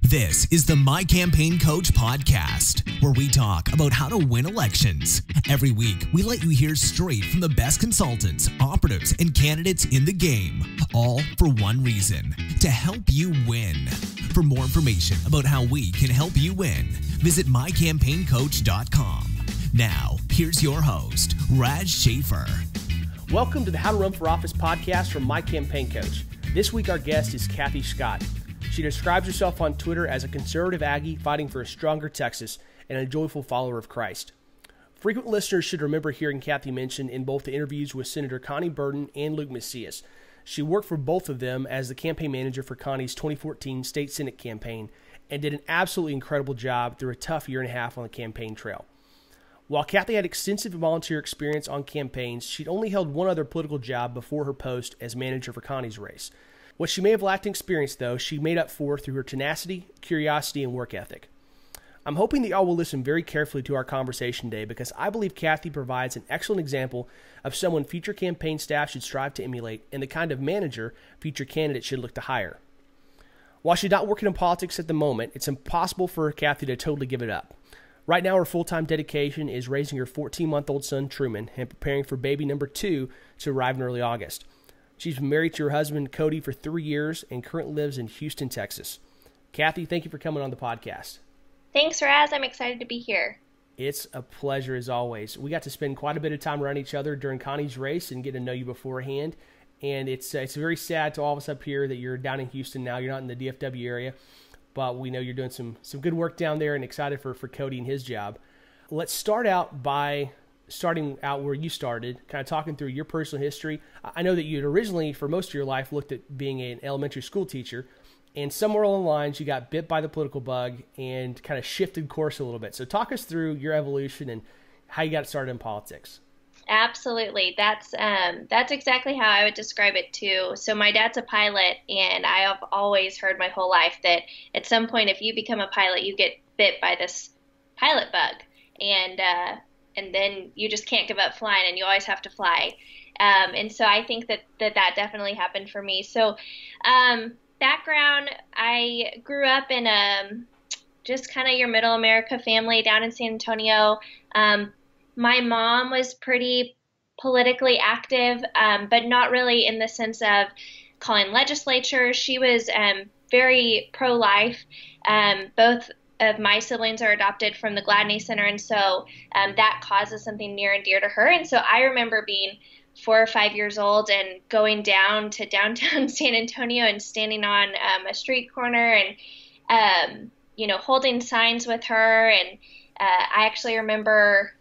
This is the My Campaign Coach podcast, where we talk about how to win elections. Every week, we let you hear straight from the best consultants, operatives, and candidates in the game, all for one reason, to help you win. For more information about how we can help you win, visit mycampaigncoach.com. Now, here's your host, Raj Schaefer. Welcome to the How to Run for Office podcast from My Campaign Coach. This week, our guest is Cathy Scott. She describes herself on Twitter as a conservative Aggie fighting for a stronger Texas and a joyful follower of Christ. Frequent listeners should remember hearing Cathy mentioned in both the interviews with Senator Konni Burton and Luke Macias. She worked for both of them as the campaign manager for Conni's 2014 state Senate campaign and did an absolutely incredible job through a tough year and a half on the campaign trail. While Cathy had extensive volunteer experience on campaigns, she'd only held one other political job before her post as manager for Conni's race. What she may have lacked in experience, though, she made up for through her tenacity, curiosity, and work ethic. I'm hoping that y'all will listen very carefully to our conversation today because I believe Cathy provides an excellent example of someone future campaign staff should strive to emulate and the kind of manager future candidates should look to hire. While she's not working in politics at the moment, it's impossible for Cathy to totally give it up. Right now, her full-time dedication is raising her 14-month-old son, Truman, and preparing for baby number 2 to arrive in early August. She's been married to her husband, Cody, for 3 years and currently lives in Houston, Texas. Cathy, thank you for coming on the podcast. Thanks, Raz. I'm excited to be here. It's a pleasure as always. We got to spend quite a bit of time around each other during Conni's race and get to know you beforehand. And it's very sad to all of us up here that you're down in Houston now. You're not in the DFW area, but we know you're doing some good work down there and excited for Cody and his job. Let's start out by starting out where you started, kind of talking through your personal history. I know that you had originally, for most of your life, looked at being an elementary school teacher, and somewhere along the lines, you got bit by the political bug and kind of shifted course a little bit. So talk us through your evolution and how you got started in politics. Absolutely. That's exactly how I would describe it too. So my dad's a pilot, and I have always heard my whole life that at some point, if you become a pilot, you get bit by this pilot bug, and then you just can't give up flying, and you always have to fly. And so I think that definitely happened for me. So background, I grew up in just kind of your middle America family down in San Antonio. My mom was pretty politically active, but not really in the sense of calling legislatures. She was very pro-life. Both of my siblings are adopted from the Gladney Center, and so that causes something near and dear to her. And so I remember being 4 or 5 years old and going down to downtown San Antonio and standing on a street corner and holding signs with her. And I actually remember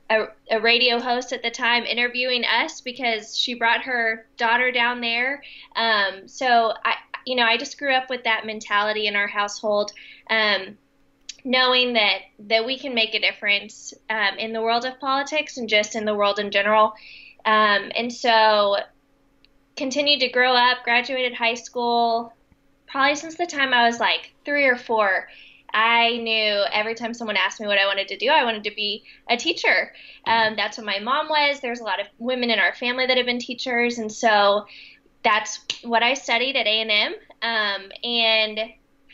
a radio host at the time interviewing us because she brought her daughter down there. So I just grew up with that mentality in our household, knowing that we can make a difference in the world of politics and just in the world in general. And so continued to grow up, graduated high school, probably since the time I was like 3 or 4. I knew every time someone asked me what I wanted to do, I wanted to be a teacher. That's what my mom was. There's a lot of women in our family that have been teachers, and so that's what I studied at A&M. And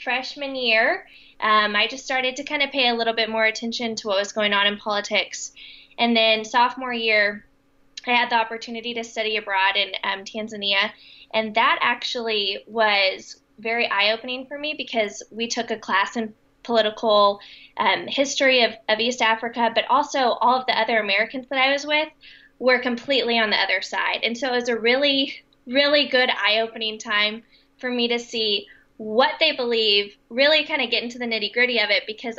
freshman year, I just started to kind of pay a little bit more attention to what was going on in politics. And then sophomore year, I had the opportunity to study abroad in Tanzania, and that actually was very eye-opening for me because we took a class in political history of East Africa, but also all of the other Americans that I was with were completely on the other side. And so it was a really, really good eye-opening time for me to see what they believe, really kind of get into the nitty-gritty of it, because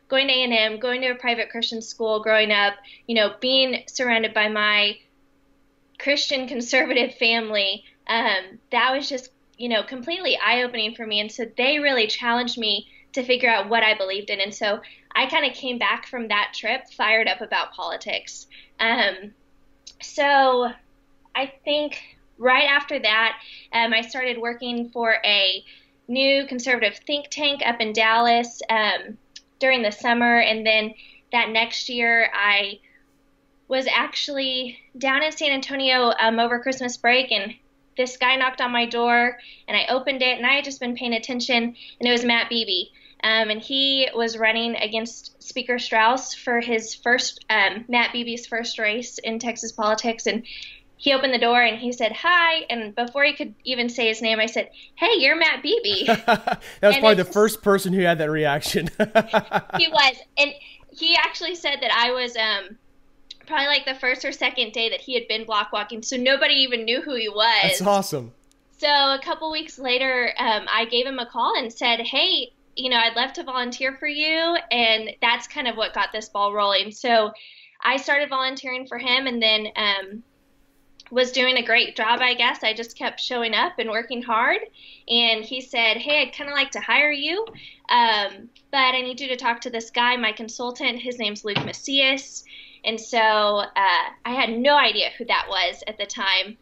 going to A&M, going to a private Christian school, growing up, being surrounded by my Christian conservative family, that was just, completely eye-opening for me. And so they really challenged me to figure out what I believed in. And so I kind of came back from that trip fired up about politics. So I think right after that, I started working for a new conservative think tank up in Dallas during the summer. And then that next year, I was actually down in San Antonio over Christmas break and this guy knocked on my door, and I opened it, and I had just been paying attention, and it was Matt Beebe. And he was running against Speaker Strauss for his first, Matt Beebe's first race in Texas politics. And he opened the door and he said, "Hi." And before he could even say his name, I said, "Hey, you're Matt Beebe." That was probably the first person who had that reaction. He was. And he actually said that I was probably like the first or second day that he had been block walking. So nobody even knew who he was. That's awesome. So a couple weeks later, I gave him a call and said, "Hey, I'd love to volunteer for you." And that's kind of what got this ball rolling. So I started volunteering for him, and then was doing a great job, I guess. I just kept showing up and working hard. And he said, "Hey, I'd kind of like to hire you, but I need you to talk to this guy, my consultant. His name's Luke Macias." And so I had no idea who that was at the time.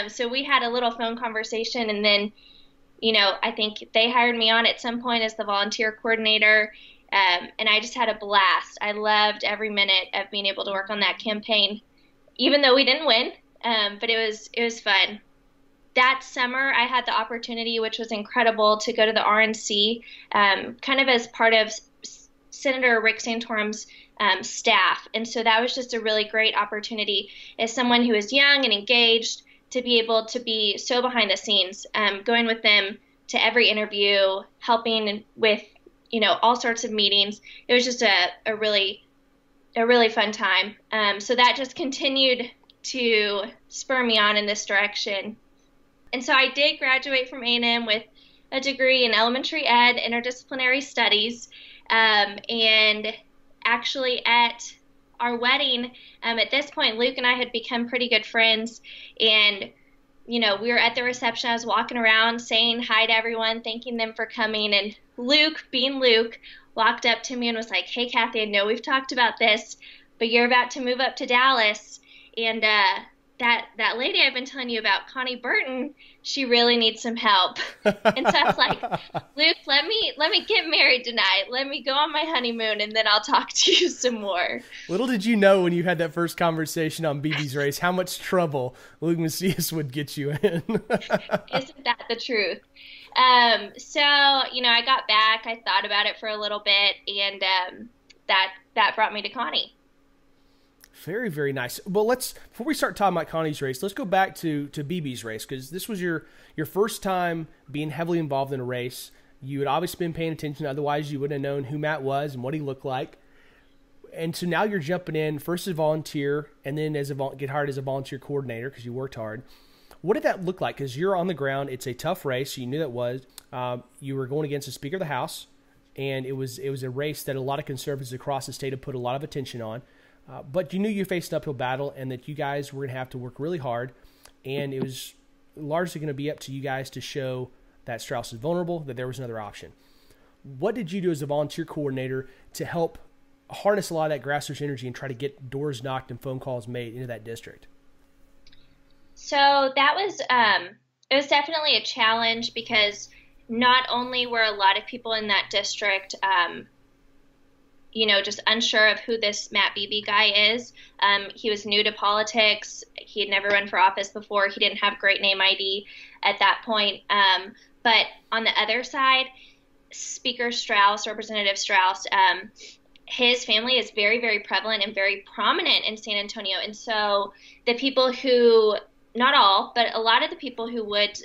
So we had a little phone conversation, and then I think they hired me on at some point as the volunteer coordinator, and I just had a blast. I loved every minute of being able to work on that campaign, even though we didn't win, but it was fun. That summer, I had the opportunity, which was incredible, to go to the RNC, kind of as part of Senator Rick Santorum's staff, and so that was just a really great opportunity as someone who is young and engaged, to be able to be so behind the scenes, going with them to every interview, helping with, all sorts of meetings. It was just a really fun time. So that just continued to spur me on in this direction. And so I did graduate from A&M with a degree in elementary ed, interdisciplinary studies, and actually at our wedding, at this point, Luke and I had become pretty good friends, and we were at the reception. I was walking around saying hi to everyone, thanking them for coming, and Luke, being Luke, walked up to me and was like, "Hey, Cathy, I know we've talked about this, but you're about to move up to Dallas, and that lady I've been telling you about, Konni Burton, she really needs some help." And so I was like, "Luke, let me get married tonight. Let me go on my honeymoon, and then I'll talk to you some more." Little did you know when you had that first conversation on Beebe's race how much trouble Luke Macias would get you in. Isn't that the truth? So, I got back. I thought about it for a little bit, and that brought me to Konni. Very, very nice. Well, before we start talking about Konni's race, let's go back to Beebe's race, because this was your first time being heavily involved in a race. You had obviously been paying attention, otherwise you wouldn't have known who Matt was and what he looked like. And so now you're jumping in first as a volunteer, and then get hired as a volunteer coordinator because you worked hard. What did that look like? Because you're on the ground. It's a tough race. So you knew that was. You were going against the Speaker of the House, and it was a race that a lot of conservatives across the state have put a lot of attention on. But you knew you faced an uphill battle, and that you guys were going to have to work really hard, and it was largely going to be up to you guys to show that Strauss is vulnerable, that there was another option. What did you do as a volunteer coordinator to help harness a lot of that grassroots energy and try to get doors knocked and phone calls made into that district? So that was it was definitely a challenge, because not only were a lot of people in that district just unsure of who this Matt Beebe guy is. He was new to politics. He had never run for office before. He didn't have great name ID at that point. But on the other side, Speaker Strauss, Representative Strauss, his family is very, very prevalent and very prominent in San Antonio. And so the people who, not all, but a lot of the people who would,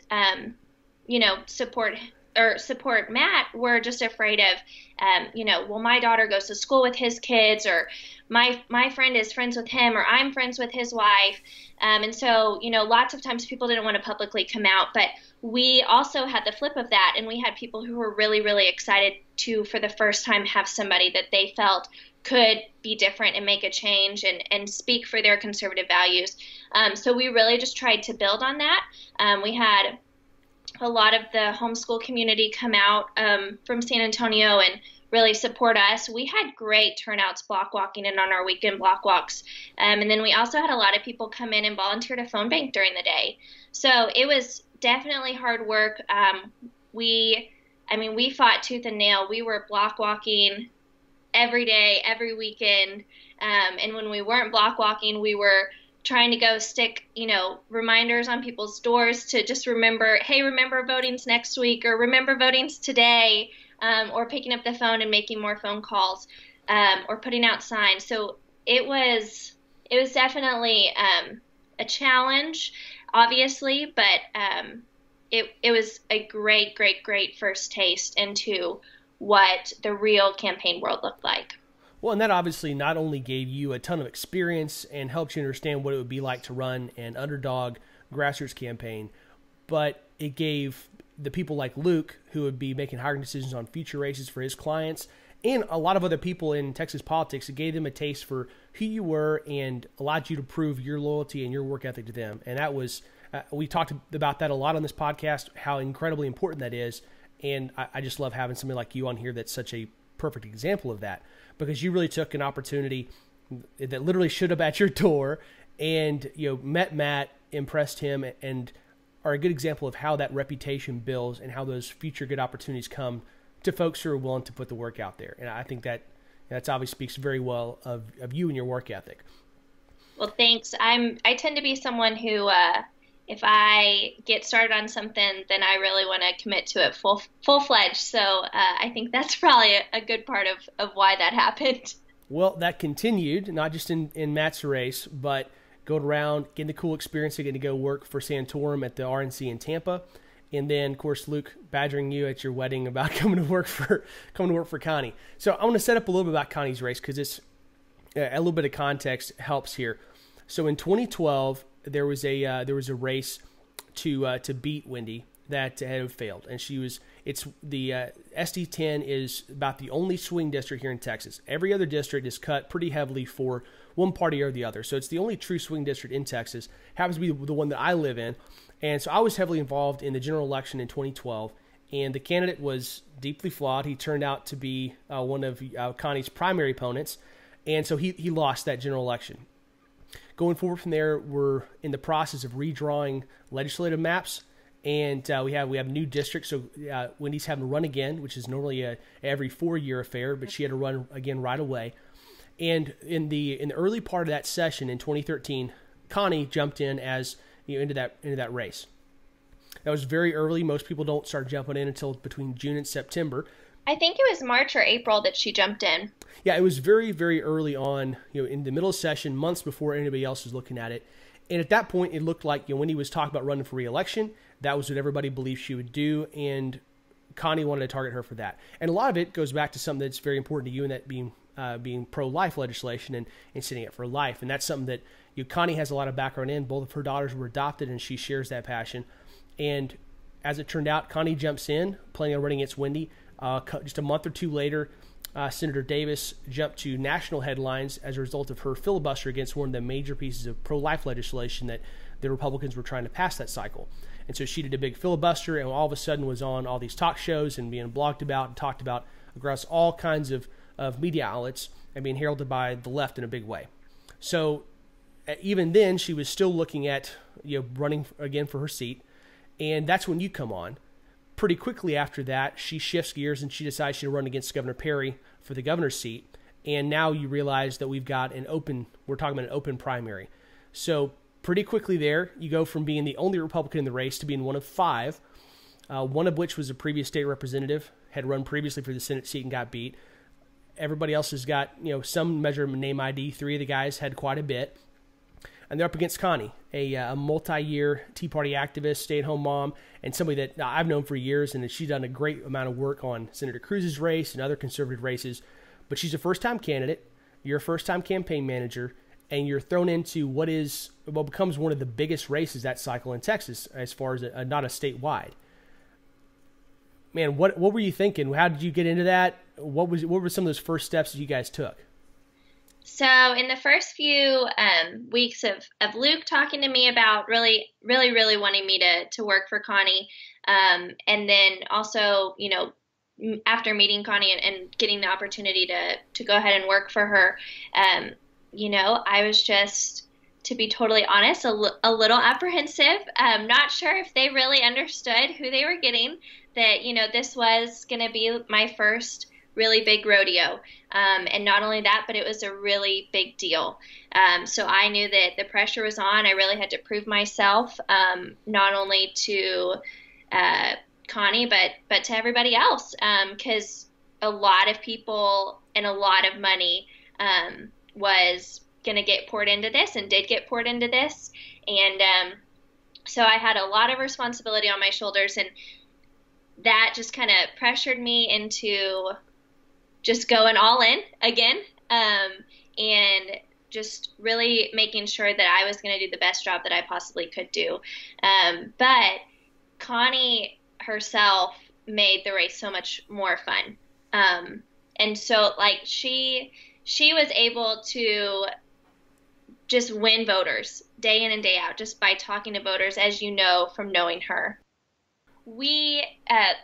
support Matt were just afraid of, well, my daughter goes to school with his kids, or my friend is friends with him, or I'm friends with his wife. And so, lots of times people didn't want to publicly come out, but we also had the flip of that. And we had people who were really, really excited to, for the first time, have somebody that they felt could be different and make a change and speak for their conservative values. So we really just tried to build on that. We had a lot of the homeschool community come out from San Antonio and really support us. We had great turnouts block walking and on our weekend block walks. And then we also had a lot of people come in and volunteer to phone bank during the day. So it was definitely hard work. We fought tooth and nail. We were block walking every day, every weekend. And when we weren't block walking, we were trying to go stick, reminders on people's doors to just remember, hey, remember voting's next week, or remember voting's today, or picking up the phone and making more phone calls, or putting out signs. So it was definitely a challenge, obviously, but it was a great, great, great first taste into what the real campaign world looked like. Well, and that obviously not only gave you a ton of experience and helped you understand what it would be like to run an underdog grassroots campaign, but it gave the people like Luke, who would be making hiring decisions on future races for his clients, and a lot of other people in Texas politics, it gave them a taste for who you were and allowed you to prove your loyalty and your work ethic to them. And that was, we talked about that a lot on this podcast, how incredibly important that is. And I just love having somebody like you on here that's such a perfect example of that, because you really took an opportunity that literally showed up at your door and met Matt, impressed him, and are a good example of how that reputation builds and how those future good opportunities come to folks who are willing to put the work out there. And I think that's obviously speaks very well of you and your work ethic. Well, thanks. I tend to be someone who, if I get started on something, then I really want to commit to it full-fledged. So I think that's probably a good part of why that happened. Well, that continued, not just in Matt's race, but going around, getting the cool experience of getting to go work for Santorum at the RNC in Tampa. And then, of course, Luke badgering you at your wedding about coming to work for Konni. So I want to set up a little bit about Konni's race, because it's a little bit of context helps here. So in 2012, there was a race to beat Wendy that had failed, and it's the SD10 is about the only swing district here in Texas. Every other district is cut pretty heavily for one party or the other. So it's the only true swing district in Texas. Happens to be the one that I live in. And so I was heavily involved in the general election in 2012, and the candidate was deeply flawed. He turned out to be one of Konni's primary opponents, and so he lost that general election. Going forward from there, we're in the process of redrawing legislative maps, and we have new districts. So Wendy's having to run again, which is normally a every 4-year affair, but she had to run again right away. And in the early part of that session in 2013, Konni jumped in as into that race. That was very early. Most people don't start jumping in until between June and September. I think it was March or April that she jumped in. Yeah, it was very, very early on, in the middle of session, months before anybody else was looking at it. And at that point, it looked like when he was talking about running for re-election, that was what everybody believed she would do, and Konni wanted to target her for that. And a lot of it goes back to something that's very important to you, and that being pro-life legislation and standing up for life. And that's something that Konni has a lot of background in. Both of her daughters were adopted, and she shares that passion. And as it turned out, Konni jumps in, planning on running against Wendy. Just a month or two later, Senator Davis jumped to national headlines as a result of her filibuster against one of the major pieces of pro-life legislation that the Republicans were trying to pass that cycle. And so she did a big filibuster, and all of a sudden was on all these talk shows and being blogged about and talked about across all kinds of media outlets and being heralded by the left in a big way. So even then, she was still looking at running again for her seat, and that's when you come on. Pretty quickly after that, she shifts gears and she decides she'll run against Governor Perry for the governor's seat. And now you realize that we're talking about an open primary. So pretty quickly there, you go from being the only Republican in the race to being one of 5, one of which was a previous state representative, had run previously for the Senate seat and got beat. Everybody else has got, some measure of name ID. 3 of the guys had quite a bit. And they're up against Konni, a multi-year Tea Party activist, stay-at-home mom, and somebody that I've known for years, and she's done a great amount of work on Senator Cruz's race and other conservative races. But she's a first-time candidate, you're a first-time campaign manager, and you're thrown into what becomes one of the biggest races that cycle in Texas, as far as not a statewide. Man, what were you thinking? How did you get into that? What were some of those first steps that you guys took? So in the first few weeks of Luke talking to me about really wanting me to work for Konni, and then also, after meeting Konni and getting the opportunity to go ahead and work for her, I was just, to be totally honest, a little apprehensive. Not sure if they really understood who they were getting, that, this was going to be my first really big rodeo. And not only that, but it was a really big deal. So I knew that the pressure was on. I really had to prove myself, not only to Konni, but to everybody else, because a lot of people and a lot of money was going to get poured into this and did get poured into this. And so I had a lot of responsibility on my shoulders, and that just kind of pressured me into just going all in again, and just really making sure that I was going to do the best job that I possibly could do. But Konni herself made the race so much more fun. And so like she was able to just win voters day in and day out just by talking to voters, as you know from knowing her. We,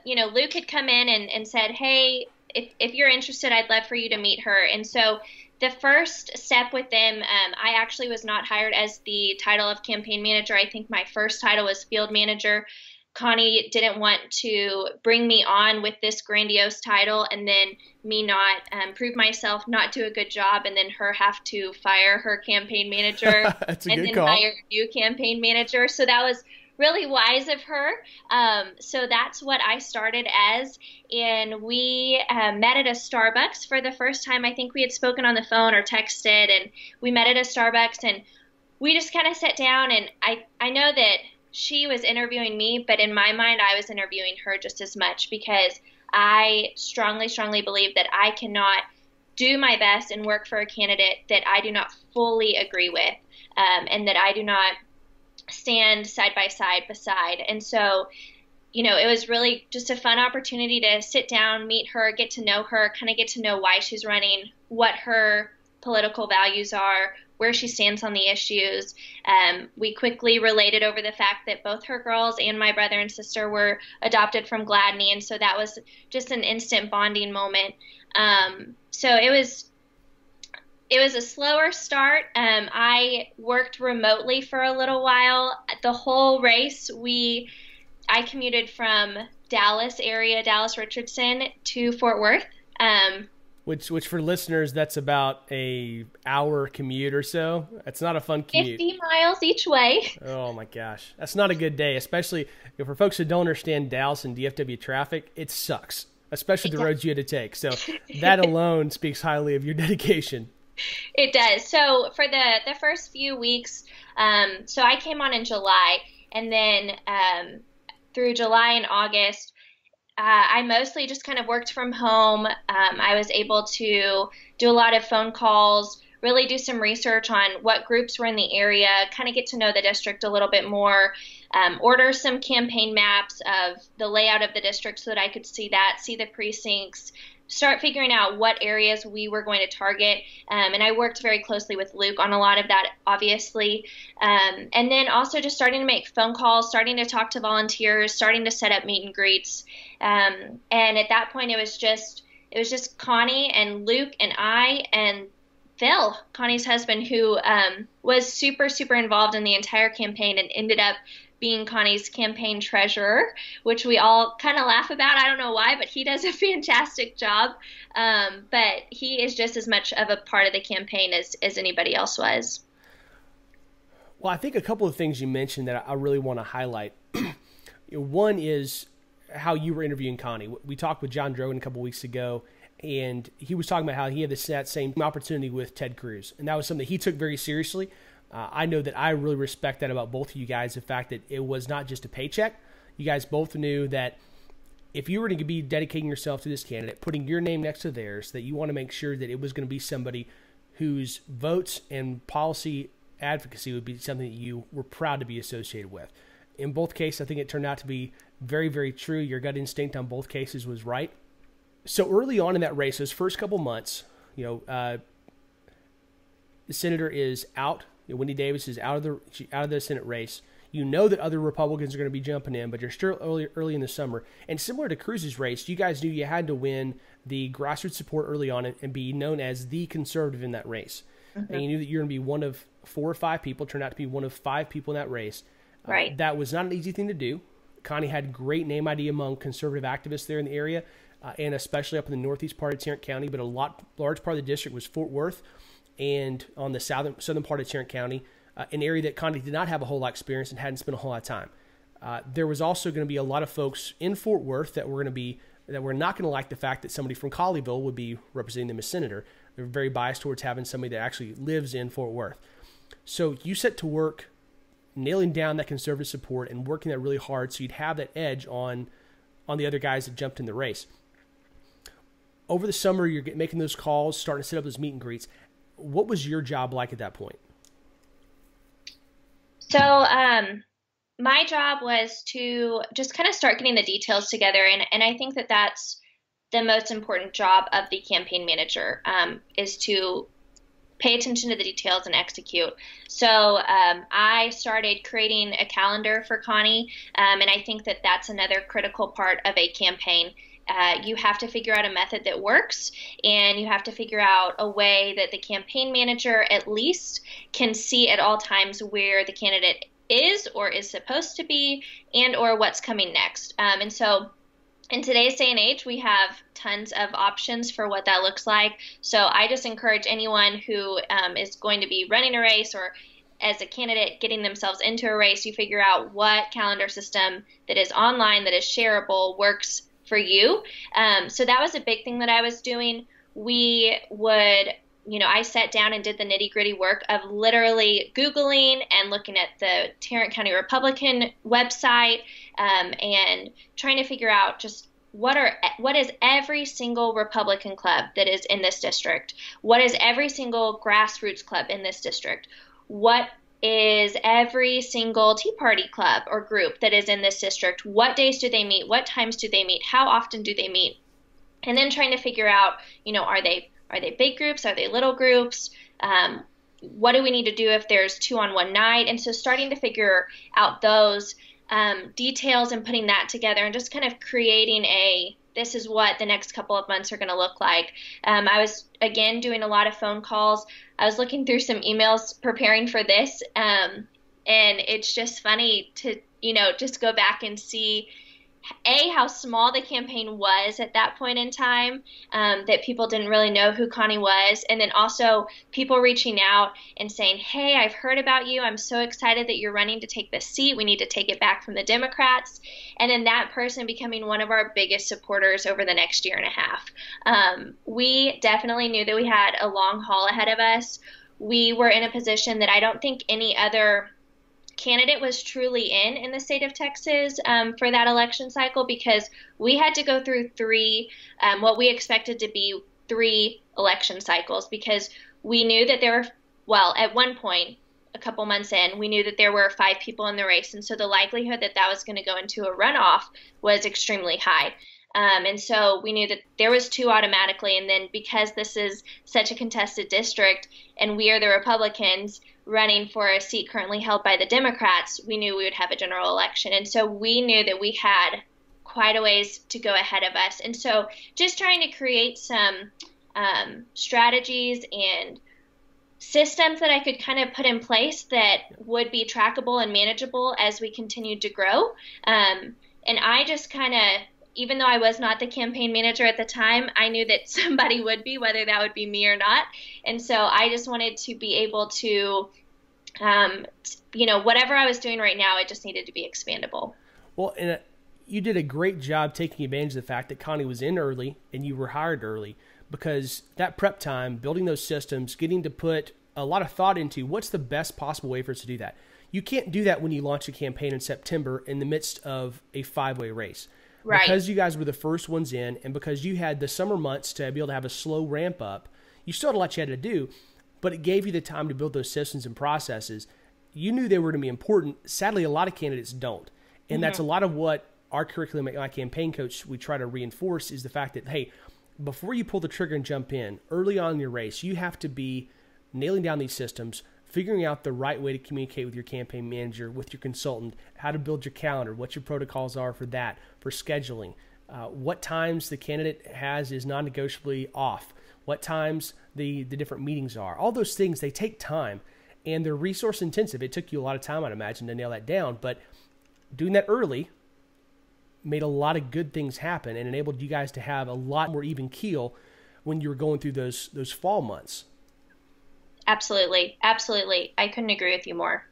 Luke had come in and said, hey, if you're interested, I'd love for you to meet her. And so the first step with them, I actually was not hired as the title of campaign manager. I think my first title was field manager. Konni didn't want to bring me on with this grandiose title and then me not prove myself, not do a good job, and then her have to fire her campaign manager and then hire a new campaign manager. So that was really wise of her. So that's what I started as. And we met at a Starbucks for the first time. I think we had spoken on the phone or texted, and we met at a Starbucks, and we just kind of sat down, and I know that she was interviewing me, but in my mind, I was interviewing her just as much, because I strongly, strongly believe that I cannot do my best and work for a candidate that I do not fully agree with, and that I do not stand side by side beside. And so, it was really just a fun opportunity to sit down, meet her, get to know her, kind of get to know why she's running, what her political values are, where she stands on the issues. We quickly related over the fact that both her girls and my brother and sister were adopted from Gladney, and so that was just an instant bonding moment. So it was a slower start. I worked remotely for a little while. The whole race, I commuted from Dallas area, Dallas Richardson, to Fort Worth. Which for listeners, that's about a hour commute or so. It's not a fun commute. 50 miles each way. Oh my gosh. That's not a good day, especially for folks who don't understand Dallas and DFW traffic. It sucks, especially the roads you had to take. So that alone speaks highly of your dedication. It does. So for the first few weeks, so I came on in July, and then through July and August, I mostly just kind of worked from home. I was able to do a lot of phone calls, really do some research on what groups were in the area, kind of get to know the district a little bit more, order some campaign maps of the layout of the district so that I could see the precincts, start figuring out what areas we were going to target. And I worked very closely with Luke on a lot of that, obviously. And then also just starting to make phone calls, starting to talk to volunteers, starting to set up meet and greets. And at that point, it was just Konni and Luke and I and Phil, Connie's husband, who was super, super involved in the entire campaign and ended up being Connie's campaign treasurer, which we all kind of laugh about. I don't know why, but he does a fantastic job. But he is just as much of a part of the campaign as anybody else was. Well, I think a couple of things you mentioned that I really want to highlight. One is how you were interviewing Konni. We talked with John Drogan a couple weeks ago, and he was talking about how he had that same opportunity with Ted Cruz, and that was something that he took very seriously. I know that I really respect that about both of you guys, the fact that it was not just a paycheck. You guys both knew that if you were to be dedicating yourself to this candidate, putting your name next to theirs, that you want to make sure that it was going to be somebody whose votes and policy advocacy would be something that you were proud to be associated with. In both cases, I think it turned out to be very, very true. Your gut instinct on both cases was right. So early on in that race, those first couple months, the senator is out. Wendy Davis is out of the Senate race. You know that other Republicans are going to be jumping in, but you're still early in the summer. And similar to Cruz's race, you guys knew you had to win the grassroots support early on and be known as the conservative in that race. Mm-hmm. And you knew that you're going to be one of 4 or 5 people, turned out to be one of 5 people in that race. Right. That was not an easy thing to do. Konni had great name ID among conservative activists there in the area. and especially up in the northeast part of Tarrant County, but large part of the district was Fort Worth, and on the southern part of Tarrant County, an area that Konni did not have a whole lot of experience and hadn't spent a whole lot of time. There was also going to be a lot of folks in Fort Worth that were not going to like the fact that somebody from Colleyville would be representing them as senator. They're very biased towards having somebody that actually lives in Fort Worth. So you set to work nailing down that conservative support and working that really hard so you'd have that edge on the other guys that jumped in the race. Over the summer, you're making those calls, starting to set up those meet and greets. What was your job like at that point? So my job was to just kind of start getting the details together. And I think that that's the most important job of the campaign manager, is to pay attention to the details and execute. So I started creating a calendar for Konni, and I think that that's another critical part of a campaign. You have to figure out a method that works, and you have to figure out a way that the campaign manager at least can see at all times where the candidate is or is supposed to be, and or what's coming next. And so in today's day and age, we have tons of options for what that looks like. So I just encourage anyone who is going to be running a race or as a candidate getting themselves into a race, you figure out what calendar system that is online, that is shareable, works for you. So that was a big thing that I was doing. We would, I sat down and did the nitty gritty work of literally Googling and looking at the Tarrant County Republican website, and trying to figure out just what is every single Republican club that is in this district? What is every single grassroots club in this district? What is every single Tea Party club or group that is in this district? What days do they meet? What times do they meet? How often do they meet? And then trying to figure out, are they big groups? Are they little groups? What do we need to do if there's two on one night? And so starting to figure out those details and putting that together and just kind of creating this is what the next couple of months are going to look like. I was, again, doing a lot of phone calls. I was looking through some emails preparing for this, and it's just funny to, just go back and see, how small the campaign was at that point in time, that people didn't really know who Konni was, and then also people reaching out and saying, hey, I've heard about you. I'm so excited that you're running to take this seat. We need to take it back from the Democrats. And then that person becoming one of our biggest supporters over the next year and a half. We definitely knew that we had a long haul ahead of us. We were in a position that I don't think any other candidate was truly in the state of Texas for that election cycle, because we had to go through what we expected to be 3 election cycles, because we knew that there were, at one point, a couple months in, we knew that there were 5 people in the race, and so the likelihood that that was going to go into a runoff was extremely high. And so we knew that there was 2 automatically, and then because this is such a contested district and we are the Republicans running for a seat currently held by the Democrats, we knew we would have a general election. And so we knew that we had quite a ways to go ahead of us. And so just trying to create some strategies and systems that I could kind of put in place that would be trackable and manageable as we continued to grow. And I just kind of, even though I was not the campaign manager at the time, I knew that somebody would be, whether that would be me or not. And so I just wanted to be able to, whatever I was doing right now, it just needed to be expandable. Well, and you did a great job taking advantage of the fact that Konni was in early and you were hired early, because that prep time, building those systems, getting to put a lot of thought into what's the best possible way for us to do that. You can't do that when you launch a campaign in September in the midst of a 5-way race. Right. Because you guys were the first ones in, and because you had the summer months to be able to have a slow ramp up, you still had a lot you had to do, but it gave you the time to build those systems and processes. You knew they were going to be important. Sadly, a lot of candidates don't. And that's a lot of what our curriculum at My Campaign Coach, we try to reinforce, is the fact that, hey, before you pull the trigger and jump in, early on in your race, you have to be nailing down these systems, figuring out the right way to communicate with your campaign manager, with your consultant, how to build your calendar, what your protocols are for that, for scheduling, what times the candidate has is non-negotiably off, what times the different meetings are. All those things, they take time, and they're resource intensive. It took you a lot of time, I'd imagine, to nail that down, but doing that early made a lot of good things happen and enabled you guys to have a lot more even keel when you were going through those fall months. Absolutely. Absolutely. I couldn't agree with you more.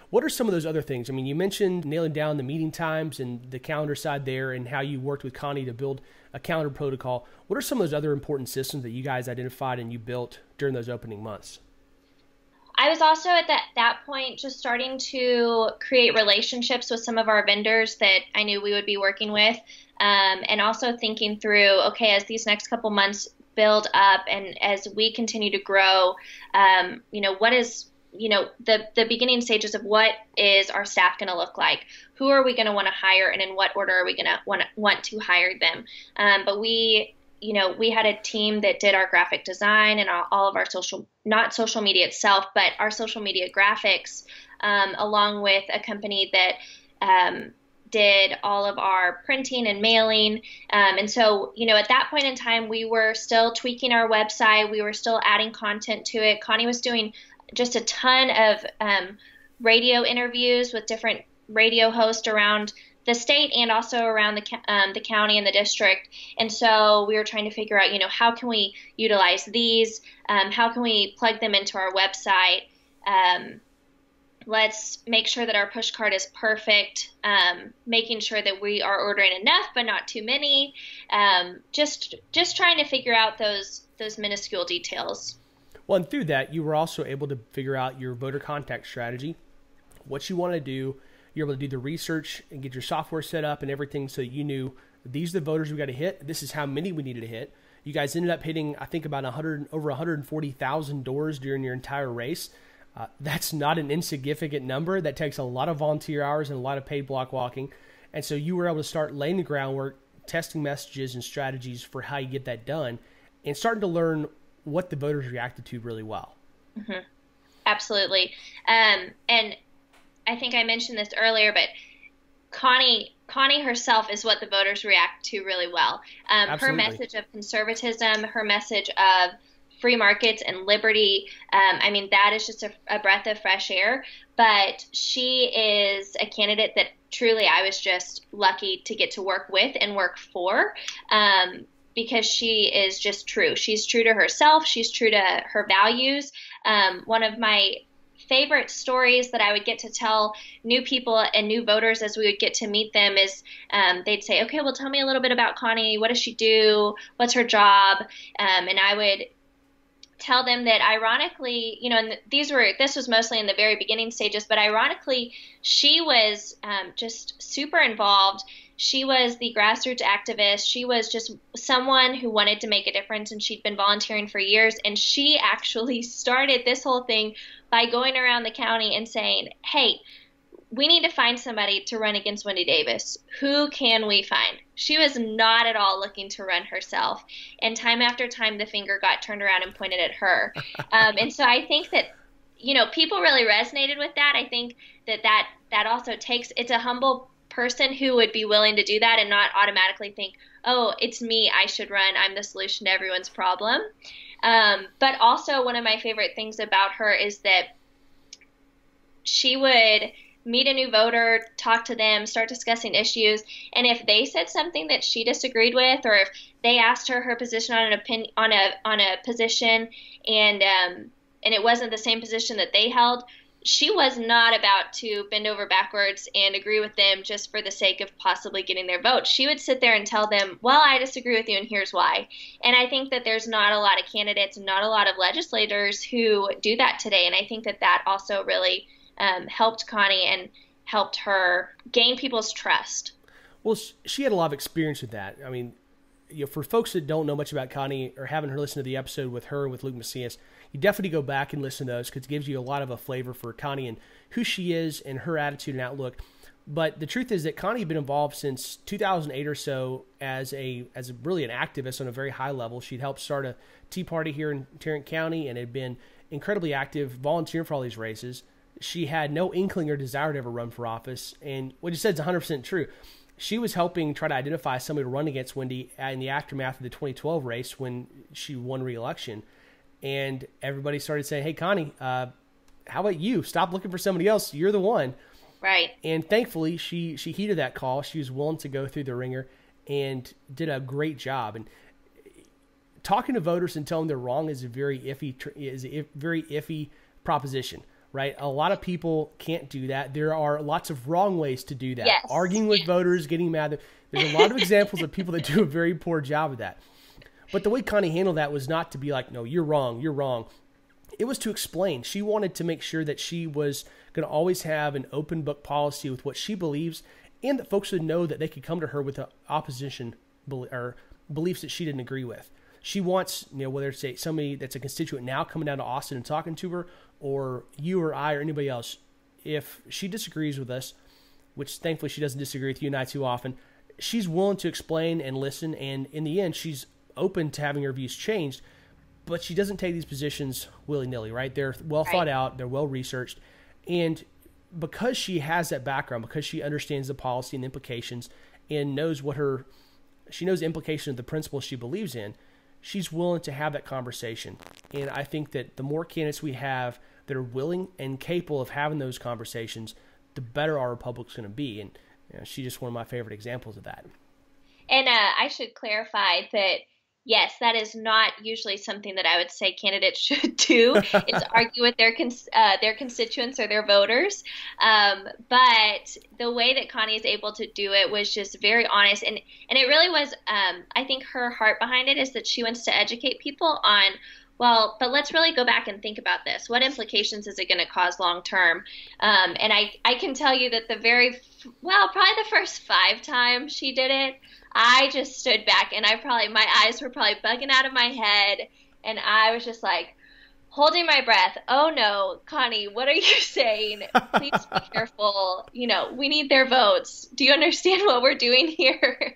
What are some of those other things? I mean, you mentioned nailing down the meeting times and the calendar side there and how you worked with Konni to build a calendar protocol. What are some of those other important systems that you guys identified and you built during those opening months? I was also at that point just starting to create relationships with some of our vendors that I knew we would be working with, and also thinking through, okay, as these next couple months build up and as we continue to grow, what is the beginning stages of what is our staff going to look like? Who are we going to want to hire, and in what order are we going to want to hire them? But we had a team that did our graphic design and all of our not social media itself, but our social media graphics, along with a company that did all of our printing and mailing. And so, at that point in time, we were still tweaking our website. We were still adding content to it. Konni was doing just a ton of radio interviews with different radio hosts around the state and also around the county and the district. And so we were trying to figure out, how can we utilize these? How can we plug them into our website? Let's make sure that our push card is perfect, making sure that we are ordering enough but not too many. Just trying to figure out those minuscule details. Well, and through that, you were also able to figure out your voter contact strategy, what you want to do. You're able to do the research and get your software set up and everything so you knew these are the voters we got to hit. This is how many we needed to hit. You guys ended up hitting, I think, about over 140,000 doors during your entire race. That's not an insignificant number. That takes a lot of volunteer hours and a lot of paid block walking. And so you were able to start laying the groundwork, testing messages and strategies for how you get that done, and starting to learn what the voters reacted to really well. Mm-hmm. Absolutely. And I think I mentioned this earlier, but Konni herself is what the voters react to really well. Her message of conservatism, her message of free markets and liberty, that is just a breath of fresh air. But she is a candidate that truly I was just lucky to get to work with and work for, because she is just true. She's true to herself. She's true to her values. One of my favorite stories that I would get to tell new people and new voters as we would get to meet them is they'd say, okay, well, tell me a little bit about Konni. What does she do? What's her job? And I would tell them that ironically, and this was mostly in the very beginning stages, but ironically, she was just super involved. She was the grassroots activist. She was just someone who wanted to make a difference, and she'd been volunteering for years. And she actually started this whole thing by going around the county and saying, hey, we need to find somebody to run against Wendy Davis. Who can we find? She was not at all looking to run herself. And time after time, the finger got turned around and pointed at her. And so I think that, people really resonated with that. I think that also it's a humble person who would be willing to do that and not automatically think, oh, it's me, I should run, I'm the solution to everyone's problem. But also one of my favorite things about her is that she would meet a new voter, talk to them, start discussing issues, and if they said something that she disagreed with, or if they asked her position on a position and it wasn't the same position that they held, she was not about to bend over backwards and agree with them just for the sake of possibly getting their vote. She would sit there and tell them, well, I disagree with you and here's why. And I think that there's not a lot of candidates and not a lot of legislators who do that today. And I think that also really helped Konni and helped her gain people's trust. Well, she had a lot of experience with that. I mean, for folks that don't know much about Konni or haven't listened to the episode with her and with Luke Macias, you definitely go back and listen to those because it gives you a lot of a flavor for Konni and who she is and her attitude and outlook. But the truth is that Konni had been involved since 2008 or so as really an activist on a very high level. She'd helped start a Tea Party here in Tarrant County and had been incredibly active, volunteering for all these races. She had no inkling or desire to ever run for office. And what you said is 100% true. She was helping try to identify somebody to run against Wendy in the aftermath of the 2012 race when she won re-election. And everybody started saying, hey, Konni, how about you? Stop looking for somebody else. You're the one. Right. And thankfully, she heeded that call. She was willing to go through the ringer and did a great job. And talking to voters and telling them they're wrong is a very iffy proposition, right? A lot of people can't do that. There are lots of wrong ways to do that. Yes. Arguing with voters, getting mad. There's a lot of examples of people that do a very poor job of that. But the way Konni handled that was not to be like, no, you're wrong, you're wrong. It was to explain. She wanted to make sure that she was going to always have an open book policy with what she believes, and that folks would know that they could come to her with opposition or beliefs that she didn't agree with. She wants, whether it's somebody that's a constituent now coming down to Austin and talking to her, or you or I or anybody else, if she disagrees with us, which thankfully she doesn't disagree with you and I too often, she's willing to explain and listen, and in the end, she's open to having her views changed, but she doesn't take these positions willy-nilly, right? They're well thought out, they're well researched, and because she has that background, because she understands the policy and implications and knows she knows the implication of the principles she believes in, she's willing to have that conversation. And I think that the more candidates we have that are willing and capable of having those conversations, the better our republic's going to be. And she's just one of my favorite examples of that. And I should clarify that, yes, that is not usually something that I would say candidates should do, is argue with their constituents or their voters. But the way that Konni is able to do it was just very honest. And it really was, I think her heart behind it is that she wants to educate people on, well, but let's really go back and think about this. What implications is it going to cause long term? And I can tell you that probably the first 5 times she did it, I just stood back and my eyes were probably bugging out of my head, and I was just like holding my breath. Oh no, Konni, what are you saying? Please be careful. We need their votes. Do you understand what we're doing here?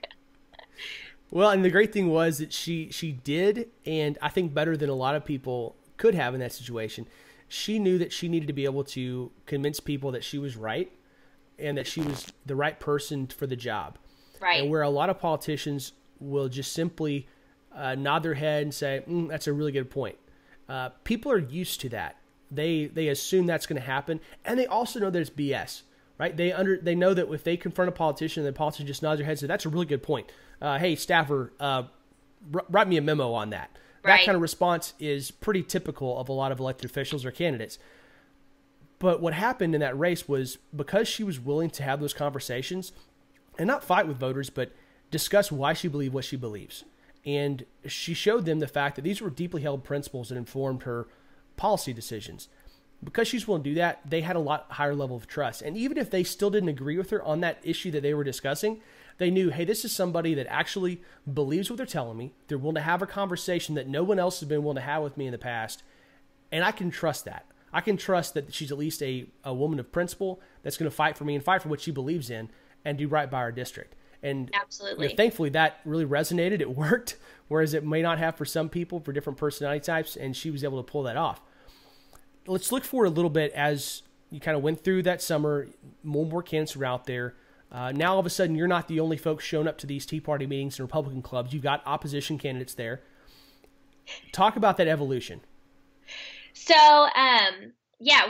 Well, and the great thing was that she did, and I think better than a lot of people could have in that situation. She knew that she needed to be able to convince people that she was right and that she was the right person for the job. Right. And where a lot of politicians will just simply nod their head and say, that's a really good point. People are used to that. They assume that's going to happen, and they also know that it's BS, right? They know that if they confront a politician and the politician just nods their head and says, that's a really good point. Hey, staffer, write me a memo on that. Right. That kind of response is pretty typical of a lot of elected officials or candidates. But what happened in that race was because she was willing to have those conversations and not fight with voters, but discuss why she believed what she believes. And she showed them the fact that these were deeply held principles that informed her policy decisions. Because she's willing to do that, they had a lot higher level of trust. And even if they still didn't agree with her on that issue that they were discussing, they knew, hey, this is somebody that actually believes what they're telling me. They're willing to have a conversation that no one else has been willing to have with me in the past. And I can trust that. I can trust that she's at least a woman of principle that's going to fight for me and fight for what she believes in and do right by our district. And absolutely, thankfully that really resonated. It worked, whereas it may not have for some people, for different personality types, and she was able to pull that off. Let's look forward a little bit as you kind of went through that summer. More and more candidates are out there. Now all of a sudden you're not the only folks showing up to these Tea Party meetings and Republican clubs. You've got opposition candidates there. Talk about that evolution. So,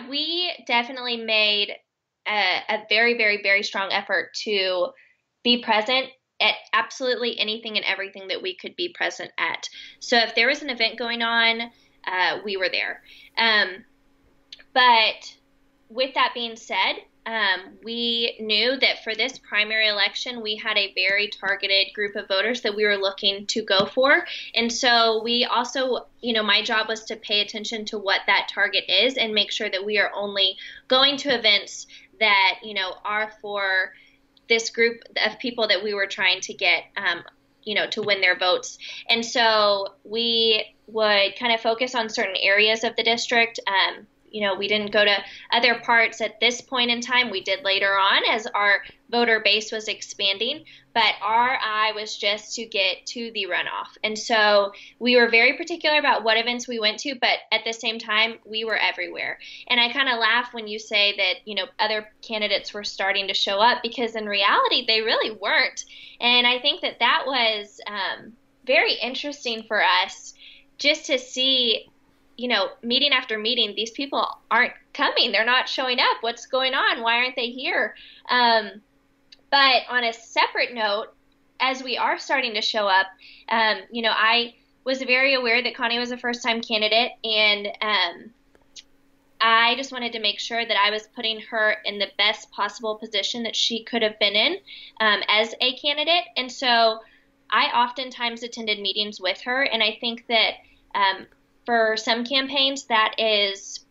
we definitely made a very, very, very strong effort to be present at absolutely anything and everything that we could be present at. So if there was an event going on, we were there. But with that being said, we knew that for this primary election, we had a very targeted group of voters that we were looking to go for. And so we also, my job was to pay attention to what that target is and make sure that we are only going to events that, are for this group of people that we were trying to get, to win their votes. And so we would kind of focus on certain areas of the district. We didn't go to other parts at this point in time. We did later on as our voter base was expanding, but our eye was just to get to the runoff. And so we were very particular about what events we went to, but at the same time, we were everywhere. And I kind of laugh when you say that, other candidates were starting to show up, because in reality, they really weren't. And I think that was very interesting for us just to see meeting after meeting, these people aren't coming. They're not showing up. What's going on? Why aren't they here? But on a separate note, as we are starting to show up, I was very aware that Konni was a first-time candidate, and I just wanted to make sure that I was putting her in the best possible position that she could have been in as a candidate. And so I oftentimes attended meetings with her, and I think that for some campaigns that is,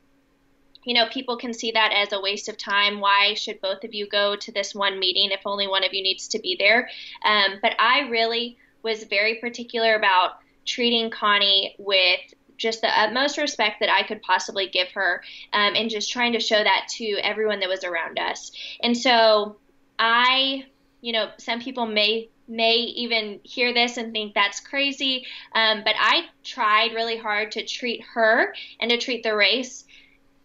people can see that as a waste of time. Why should both of you go to this one meeting if only one of you needs to be there? But I really was very particular about treating Konni with just the utmost respect that I could possibly give her, and just trying to show that to everyone that was around us. And so some people may even hear this and think that's crazy, but I tried really hard to treat her and to treat the race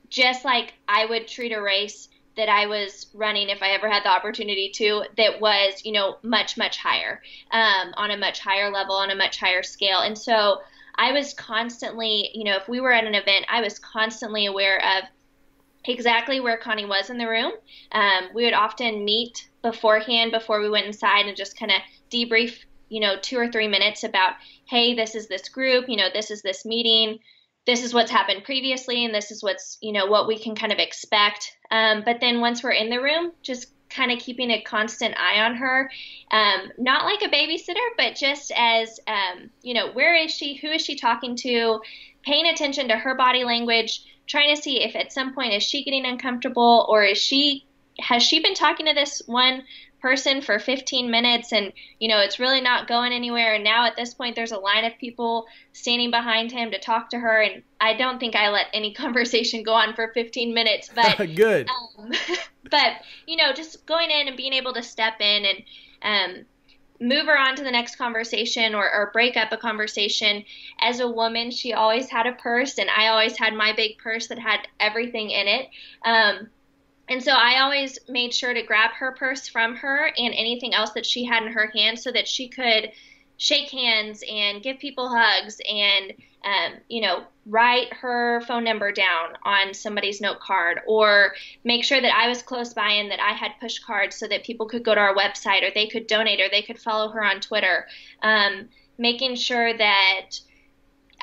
just like I would treat a race that I was running if I ever had the opportunity to, that was, much, much higher, on a much higher level, on a much higher scale. And so I was constantly, if we were at an event, I was constantly aware of exactly where Konni was in the room. We would often meet beforehand, before we went inside, and just kind of debrief, 2 or 3 minutes about, hey, this is this group, this is this meeting, this is what's happened previously, and this is what's, what we can kind of expect. But then once we're in the room, just kind of keeping a constant eye on her, not like a babysitter, but just as, where is she? Who is she talking to? Paying attention to her body language, trying to see if at some point is she getting uncomfortable, or has she been talking to this one person for 15 minutes and, it's really not going anywhere. And now at this point, there's a line of people standing behind him to talk to her. And I don't think I let any conversation go on for 15 minutes, but good. But, just going in and being able to step in and, move her on to the next conversation, or break up a conversation. As a woman, she always had a purse, and I always had my big purse that had everything in it. And so I always made sure to grab her purse from her and anything else that she had in her hand, so that she could shake hands and give people hugs and, write her phone number down on somebody's note card, or make sure that I was close by and that I had push cards so that people could go to our website, or they could donate, or they could follow her on Twitter. Making sure that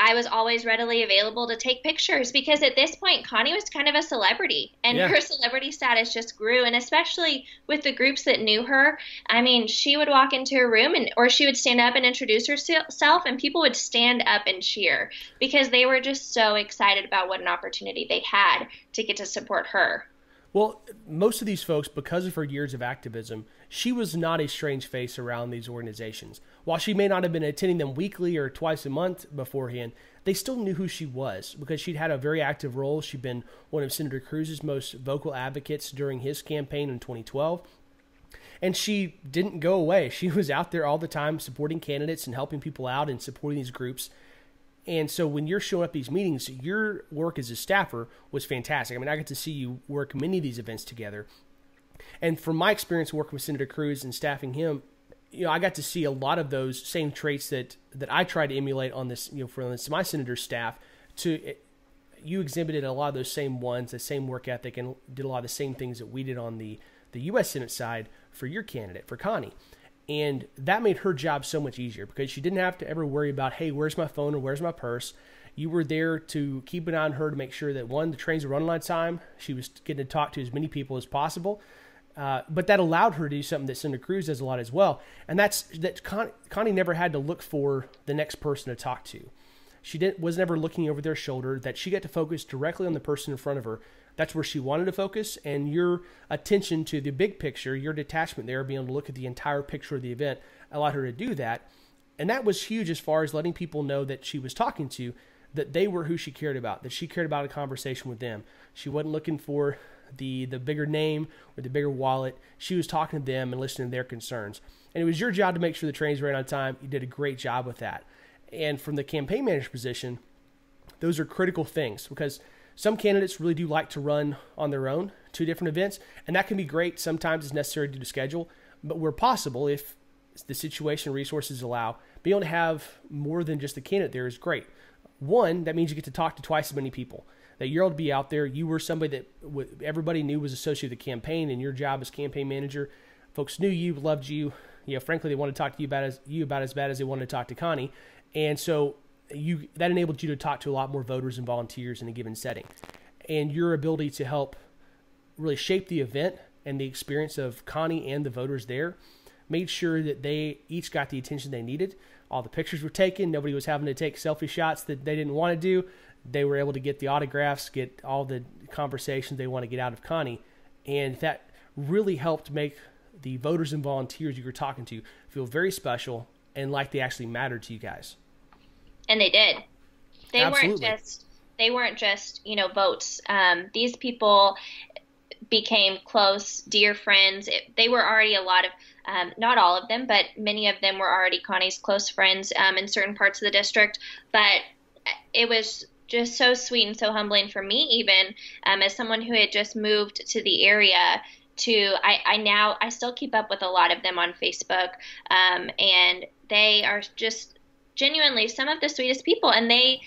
I was always readily available to take pictures, because at this point, Konni was kind of a celebrity, and her celebrity status just grew. And especially with the groups that knew her, I mean, she would walk into a room or she would stand up and introduce herself, and people would stand up and cheer, because they were just so excited about what an opportunity they had to get to support her. Well, most of these folks, because of her years of activism, she was not a strange face around these organizations. While she may not have been attending them weekly or twice a month beforehand, they still knew who she was, because she'd had a very active role. She'd been one of Senator Cruz's most vocal advocates during his campaign in 2012. And she didn't go away. She was out there all the time supporting candidates and helping people out and supporting these groups. And so when you're showing up at these meetings, your work as a staffer was fantastic. I mean, I got to see you work many of these events together. And from my experience working with Senator Cruz and staffing him, I got to see a lot of those same traits that I tried to emulate on this, for my senator's staff. You exhibited a lot of those same ones, the same work ethic, and did a lot of the same things that we did on the U.S. Senate side for your candidate, for Konni. And that made her job so much easier, because she didn't have to ever worry about, hey, where's my phone or where's my purse? You were there to keep an eye on her to make sure that, one, the trains were running on time. She was getting to talk to as many people as possible. But that allowed her to do something that Senator Cruz does a lot as well. And that's that Konni never had to look for the next person to talk to. She was never looking over their shoulder, that she got to focus directly on the person in front of her. That's where she wanted to focus, and your attention to the big picture, your detachment there, being able to look at the entire picture of the event, allowed her to do that. And that was huge as far as letting people know that she was talking to, that they were who she cared about, that she cared about a conversation with them. She wasn't looking for the bigger name or the bigger wallet. She was talking to them and listening to their concerns. And it was your job to make sure the trains ran on time. You did a great job with that. And from the campaign manager position, those are critical things, because some candidates really do like to run on their own, 2 different events, and that can be great. Sometimes it's necessary due to schedule, but where possible, if the situation and resources allow, being able to have more than just the candidate there is great. One, that means you get to talk to twice as many people. That you're able to be out there. You were somebody that everybody knew was associated with the campaign, and your job as campaign manager. Folks knew you, loved you. Frankly, they wanted to talk to you about as bad as they wanted to talk to Konni. And so that enabled you to talk to a lot more voters and volunteers in a given setting. And your ability to help really shape the event and the experience of Konni and the voters there made sure that they each got the attention they needed. All the pictures were taken. Nobody was having to take selfie shots that they didn't want to do. They were able to get the autographs, get all the conversations they want to get out of Konni. And that really helped make the voters and volunteers you were talking to feel very special and like they actually mattered to you guys. And they did. They weren't just votes. These people became close, dear friends. They were already a lot of, not all of them, but many of them were already Konni's close friends in certain parts of the district. But it was just so sweet and so humbling for me, even as someone who had just moved to the area. I still keep up with a lot of them on Facebook, and they are just genuinely some of the sweetest people. And they,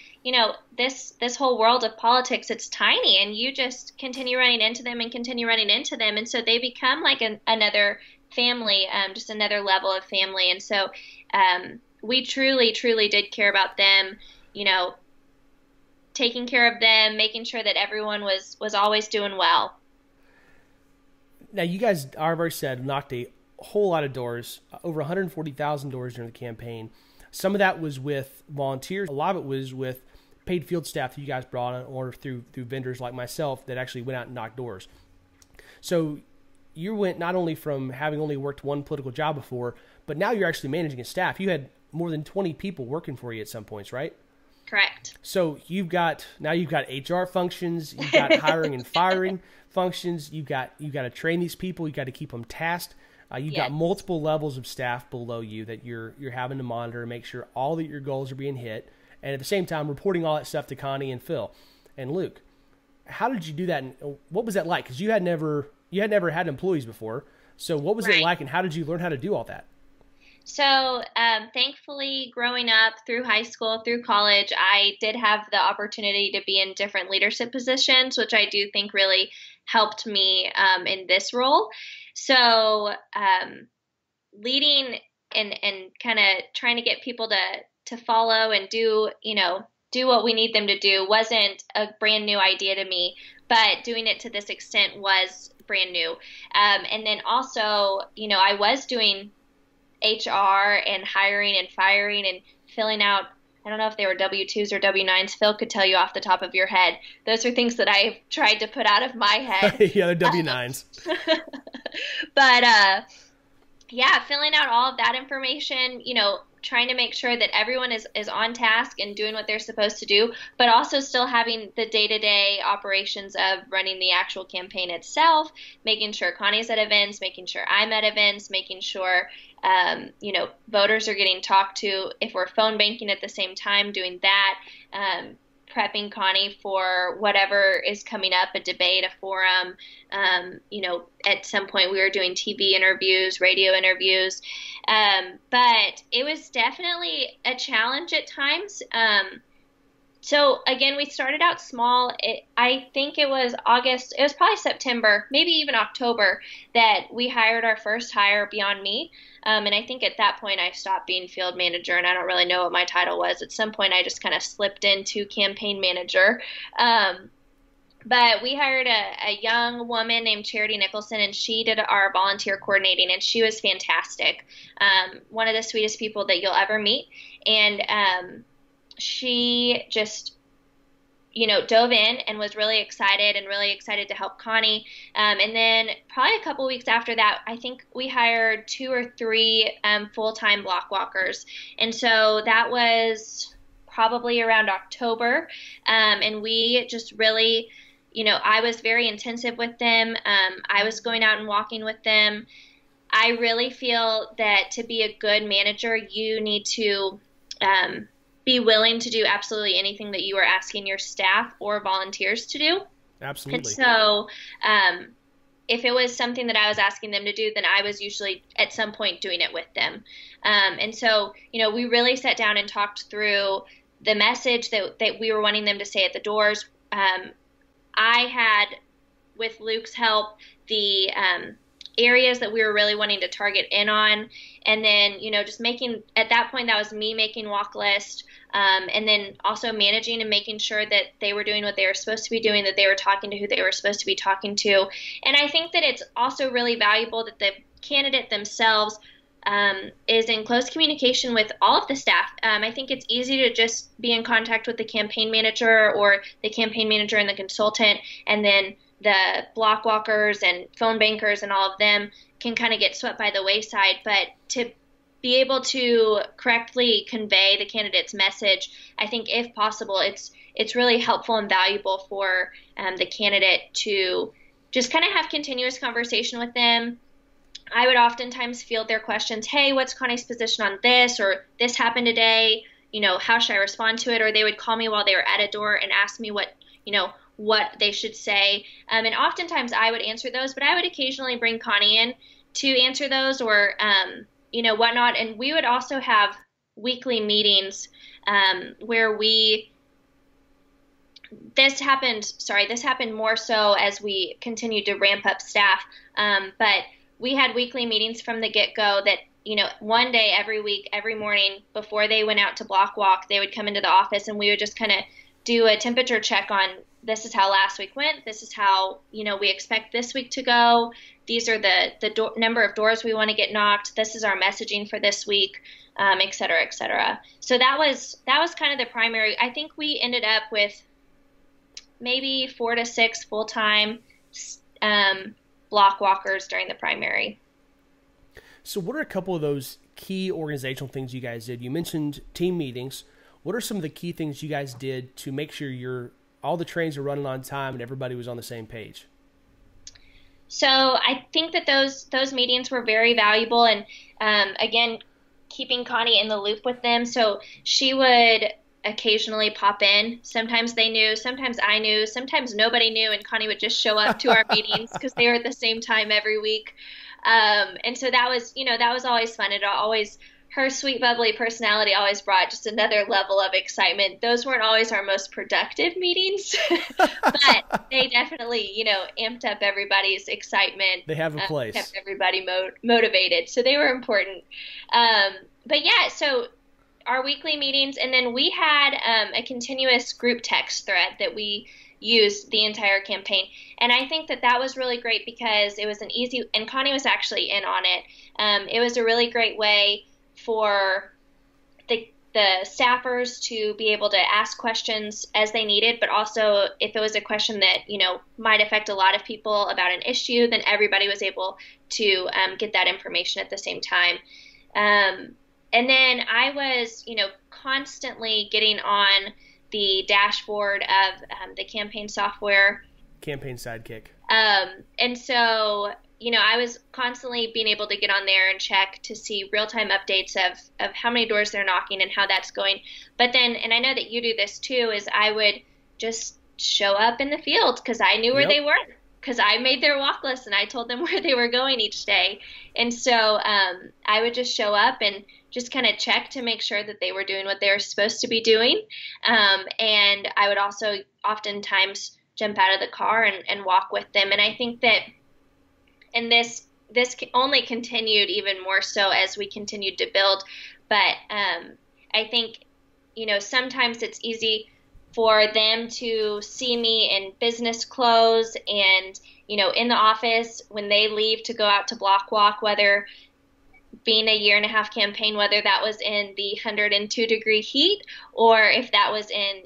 this whole world of politics, it's tiny, and you just continue running into them. And so they become like another family, just another level of family. And so we truly, truly did care about them, taking care of them, making sure that everyone was always doing well. Now, you guys, I've already said, knocked a whole lot of doors, over 140,000 doors during the campaign. Some of that was with volunteers. A lot of it was with paid field staff that you guys brought on, or through vendors like myself that actually went out and knocked doors. So you went not only from having only worked one political job before, but now you're actually managing a staff. You had more than 20 people working for you at some points, right? Correct. So you've got HR functions, you've got hiring and firing functions, you've got to train these people, you've got to keep them tasked. You've got multiple levels of staff below you that you're having to monitor and make sure all that your goals are being hit, and at the same time reporting all that stuff to Konni and Phil and Luke. How did you do that, and what was that like? Because you had never had employees before. So what was it like, and how did you learn how to do all that? So thankfully, growing up through high school, through college, I did have the opportunity to be in different leadership positions, which I do think really helped me in this role. So leading and kind of trying to get people to follow and do what we need them to do wasn't a brand new idea to me, but doing it to this extent was brand new. And then also, I was doing HR and hiring and firing and filling out, I don't know if they were W-2s or W-9s. Phil could tell you off the top of your head. Those are things that I've tried to put out of my head. Yeah, they're W-9s. But, filling out all of that information, trying to make sure that everyone is on task and doing what they're supposed to do, but also still having the day-to-day operations of running the actual campaign itself, making sure Konni's at events, making sure I'm at events, making sure voters are getting talked to. If we're phone banking at the same time, doing that, prepping Konni for whatever is coming up, a debate, a forum. At some point we were doing TV interviews, radio interviews. But it was definitely a challenge at times. So again, we started out small. I think it was August, it was probably September, maybe even October, that we hired our first hire beyond me. And I think at that point I stopped being field manager, and I don't really know what my title was. At some point I just kind of slipped into campaign manager. But we hired a young woman named Charity Nicholson, and she did our volunteer coordinating, and she was fantastic. One of the sweetest people that you'll ever meet. And she just, dove in and was really excited to help Konni. And then probably a couple weeks after that, I think we hired 2 or 3 full-time block walkers. And so that was probably around October. And we just really, I was very intensive with them. I was going out and walking with them. I really feel that to be a good manager, you need to be willing to do absolutely anything that you are asking your staff or volunteers to do. Absolutely. And so if it was something that I was asking them to do, then I was usually at some point doing it with them. And so, we really sat down and talked through the message that we were wanting them to say at the doors. I had, with Luke's help, the areas that we were really wanting to target in on. And then, just making, at that point, that was me making walk list. And then also managing and making sure that they were doing what they were supposed to be doing, that they were talking to who they were supposed to be talking to. And I think that it's also really valuable that the candidate themselves is in close communication with all of the staff. I think it's easy to just be in contact with the campaign manager or the campaign manager and the consultant, and then the block walkers and phone bankers and all of them can kind of get swept by the wayside. But to be able to correctly convey the candidate's message, I think if possible, it's really helpful and valuable for the candidate to just kind of have continuous conversation with them. I would oftentimes field their questions, hey, what's Konni's position on this? Or this happened today, how should I respond to it? Or they would call me while they were at a door and ask me what they should say. And oftentimes I would answer those, but I would occasionally bring Konni in to answer those or, whatnot. And we would also have weekly meetings where this happened more so as we continued to ramp up staff. But we had weekly meetings from the get-go that, one day every week, every morning before they went out to block walk, they would come into the office and we would just kind of do a temperature check on, this is how last week went, this is how, we expect this week to go, these are the number of doors we want to get knocked, this is our messaging for this week, et cetera, et cetera. So that was kind of the primary. I think we ended up with maybe 4 to 6 full-time block walkers during the primary. So what are a couple of those key organizational things you guys did? You mentioned team meetings. What are some of the key things you guys did to make sure all the trains are running on time and everybody was on the same page? So I think that those meetings were very valuable, and again, keeping Konni in the loop with them. So she would occasionally pop in. Sometimes they knew, sometimes I knew, sometimes nobody knew, and Konni would just show up to our meetings because they were at the same time every week. And so that was always fun. Her sweet, bubbly personality always brought just another level of excitement. Those weren't always our most productive meetings, but they definitely, amped up everybody's excitement. They have a place. Kept everybody motivated. So they were important. But yeah, so our weekly meetings, and then we had a continuous group text thread that we used the entire campaign. And I think that was really great because it was and Konni was actually in on it. It was a really great way for the staffers to be able to ask questions as they needed, but also if it was a question that, might affect a lot of people about an issue, then everybody was able to get that information at the same time. And then I was, constantly getting on the dashboard of the campaign software. Campaign Sidekick. And so, I was constantly being able to get on there and check to see real-time updates of how many doors they're knocking and how that's going. But then, and I know that you do this too, is I would just show up in the field because I knew where they were, because I made their walk list and I told them where they were going each day. And so I would just show up and just kind of check to make sure that they were doing what they were supposed to be doing. And I would also oftentimes jump out of the car and walk with them. And I think that, and this only continued even more so as we continued to build. But I think, sometimes it's easy for them to see me in business clothes and, in the office when they leave to go out to block walk, whether being a 1.5-year campaign, whether that was in the 102-degree heat or if that was in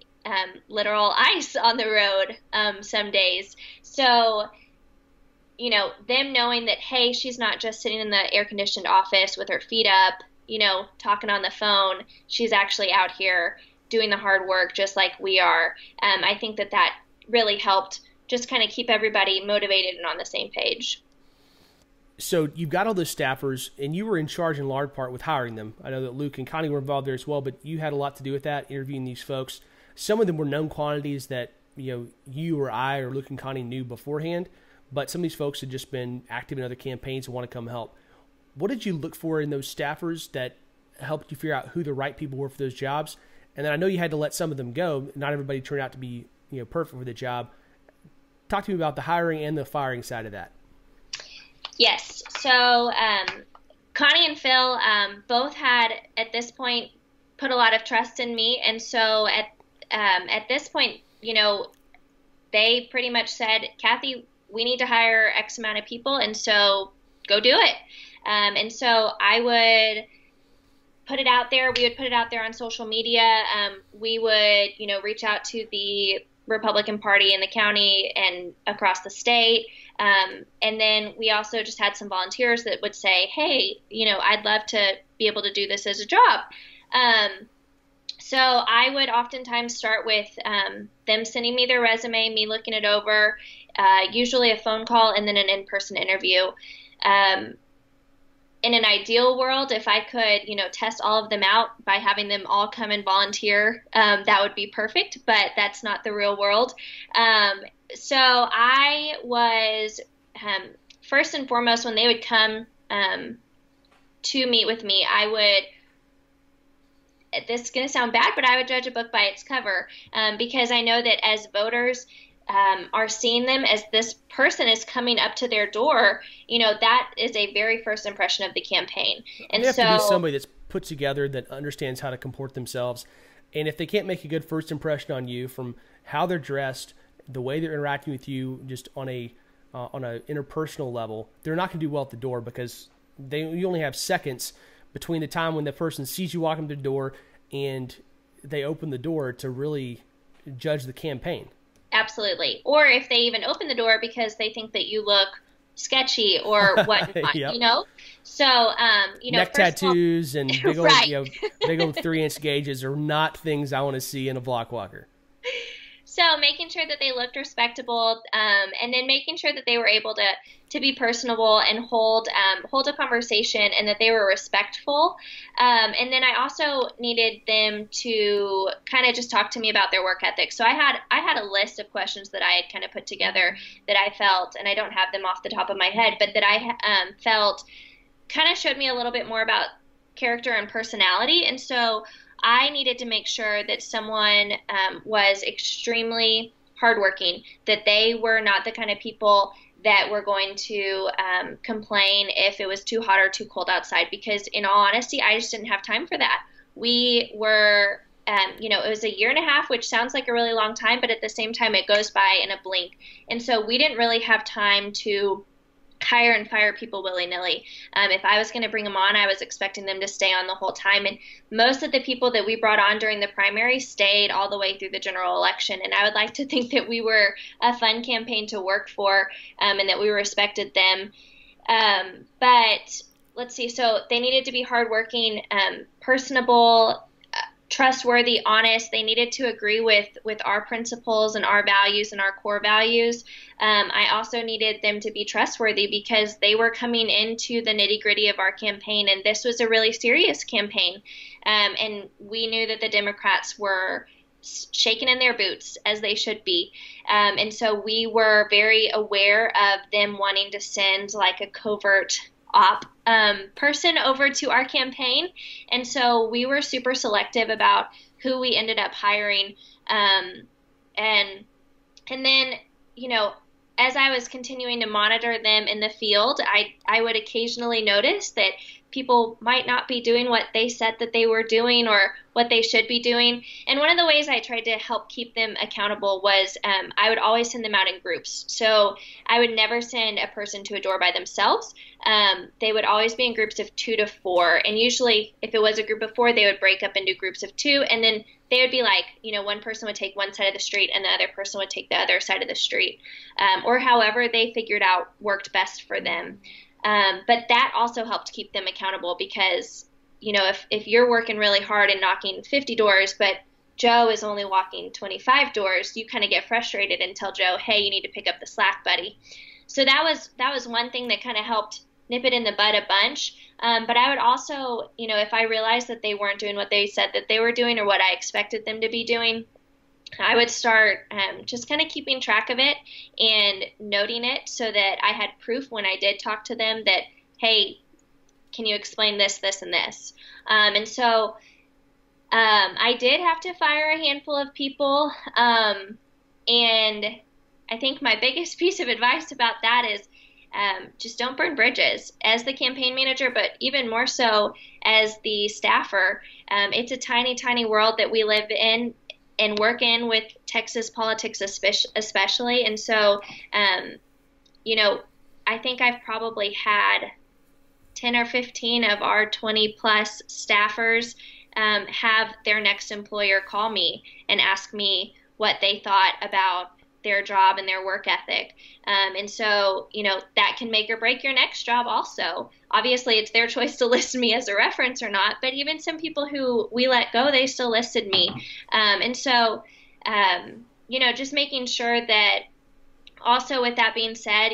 literal ice on the road some days. So, them knowing that, hey, she's not just sitting in the air-conditioned office with her feet up, talking on the phone. She's actually out here doing the hard work just like we are. I think that really helped just kind of keep everybody motivated and on the same page. So you've got all those staffers, and you were in charge in large part with hiring them. I know that Luke and Konni were involved there as well, but you had a lot to do with that, interviewing these folks. Some of them were known quantities that you or I or Luke and Konni knew beforehand, but some of these folks had just been active in other campaigns and want to come help. What did you look for in those staffers that helped you figure out who the right people were for those jobs? And then I know you had to let some of them go. Not everybody turned out to be, perfect for the job. Talk to me about the hiring and the firing side of that. Yes. So Konni and Phil both had, at this point, put a lot of trust in me. And so at this point, they pretty much said, Cathy, we need to hire X amount of people, and so go do it. And so I would put it out there. We would put it out there on social media. We would, reach out to the Republican Party in the county and across the state. And then we also just had some volunteers that would say, hey, I'd love to be able to do this as a job. So I would oftentimes start with them sending me their resume, me looking it over, usually a phone call and then an in-person interview. In an ideal world, if I could, test all of them out by having them all come and volunteer, that would be perfect, but that's not the real world. So I was, first and foremost, when they would come to meet with me, I would, this is going to sound bad, but I would judge a book by its cover, because I know that as voters are seeing them as this person is coming up to their door, that is a very first impression of the campaign. And you have to be somebody that's put together, that understands how to comport themselves. And if they can't make a good first impression on you from how they're dressed, the way they're interacting with you, just on a interpersonal level, they're not going to do well at the door, because you only have seconds between the time when the person sees you walking through the door and they open the door to really judge the campaign. Absolutely. Or if they even open the door because they think that you look sketchy or whatnot, Yep. So, neck tattoos and big old, right. Big old 3-inch gauges are not things I want to see in a block walker. So making sure that they looked respectable, and then making sure that they were able to be personable and hold a conversation, and that they were respectful. And then I also needed them to kind of just talk to me about their work ethic. So I had a list of questions that I had kind of put together that I felt, and I don't have them off the top of my head, but that I felt kind of showed me a little bit more about character and personality. And so I needed to make sure that someone was extremely hardworking, that they were not the kind of people that were going to complain if it was too hot or too cold outside, because in all honesty, I just didn't have time for that. We were, it was a year and a half, which sounds like a really long time, but at the same time, it goes by in a blink. And so we didn't really have time to hire and fire people willy-nilly. If I was going to bring them on, I was expecting them to stay on the whole time. And most of the people that we brought on during the primary stayed all the way through the general election. And I would like to think that we were a fun campaign to work for, and that we respected them. But let's see. So they needed to be hardworking, personable, trustworthy, honest. They needed to agree with our principles and our values and our core values. I also needed them to be trustworthy, because they were coming into the nitty-gritty of our campaign, and this was a really serious campaign. And we knew that the Democrats were shaking in their boots, as they should be. And so we were very aware of them wanting to send like a covert op person over to our campaign. And so we were super selective about who we ended up hiring. And then, as I was continuing to monitor them in the field, I would occasionally notice that people might not be doing what they said that they were doing or what they should be doing. And one of the ways I tried to help keep them accountable was I would always send them out in groups. So I would never send a person to a door by themselves. They would always be in groups of 2 to 4. And usually if it was a group of 4, they would break up into groups of 2. And then they would be like, one person would take one side of the street and the other person would take the other side of the street, or however they figured out worked best for them. But that also helped keep them accountable, because, if you're working really hard and knocking 50 doors, but Joe is only walking 25 doors, you kind of get frustrated and tell Joe, hey, you need to pick up the slack, buddy. So that was one thing that kind of helped nip it in the bud a bunch. But I would also, if I realized that they weren't doing what they said that they were doing or what I expected them to be doing, I would start just kind of keeping track of it and noting it, so that I had proof when I did talk to them that, hey, can you explain this, this, and this? And so I did have to fire a handful of people, and I think my biggest piece of advice about that is just don't burn bridges. As the campaign manager, but even more so as the staffer, it's a tiny, tiny world that we live in and work in, with Texas politics especially. And so, I think I've probably had 10 or 15 of our 20 plus staffers have their next employer call me and ask me what they thought about their job and their work ethic. And so, that can make or break your next job also. Obviously, it's their choice to list me as a reference or not, but even some people who we let go, they still listed me. And so, just making sure that also, with that being said,